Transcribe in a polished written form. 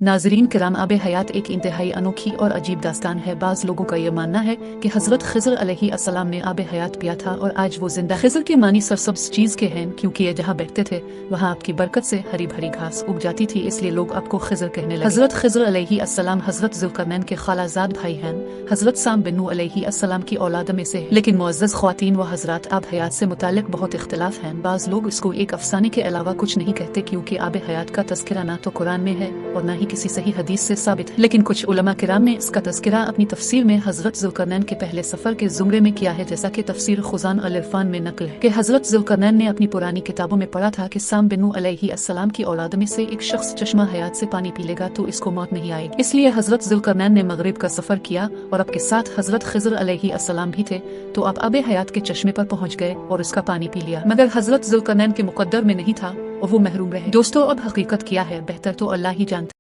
नाजरीन किराम, आब हयात एक इंतहाई अनोखी और अजीब दास्तान है। बाज़ लोगों का यह मानना है कि हज़रत ख़िज़र अलैहिस्सलाम ने आब हयात पिया था और आज वो जिंदा। ख़िज़र के मानी सरसब्ज़ चीज़ के हैं, क्योंकि ये जहाँ बैठते थे वहाँ आपकी बरकत से हरी भरी घास उग जाती थी, इसलिए लोग आपको ख़िज़र कहने लगे। हज़रत ख़िज़र अलैहिस्सलाम हज़रत ज़ुल्क़रनैन के खालाजाद भाई हैं। हज़रत साम बिन नूह अलैहिस्सलाम की औलाद में से, लेकिन मुअज़्ज़ज़ ख़वातीन व हज़रात, आब हयात से मुताल्लिक़ बहुत इख्तिलाफ़ हैं। बाज़ लोग इसको एक अफ़साने के अलावा कुछ नहीं कहते, क्योंकि आब हयात का तज़किरा ना तो कुरान में है और ना ही किसी सही हदीस से साबित है। लेकिन कुछ उलमा किराम ने इसका तज़किरा अपनी तफसीर में हज़रत ज़ुल्क़रनैन के पहले सफ़र के ज़ुमरे में किया है, जैसा कि तफसीर खुज़ान अल-इरफ़ान में नक़ल है कि हज़रत ज़ुल्क़रनैन ने अपनी पुरानी किताबों में पढ़ा था कि साम बिन नूह अलैहिस्सलाम की औलाद में से एक शख्स चश्मा हयात से पानी पी लेगा तो इसको मौत नहीं आएगी। इसलिए हज़रत ज़ुल्क़रनैन ने मगरिब का सफ़र किया और आपके साथ हज़रत ख़िज़र अलैहिस्सलाम भी थे, तो आप आब हयात के चश्मे पर पहुँच गए और उसका पानी पी लिया। मगर हज़रत ज़ुल्क़रनैन के मुक़द्दर में नहीं था और वो महरूम रहे। दोस्तों, अब हकीकत क्या है बेहतर तो अल्लाह ही जानता।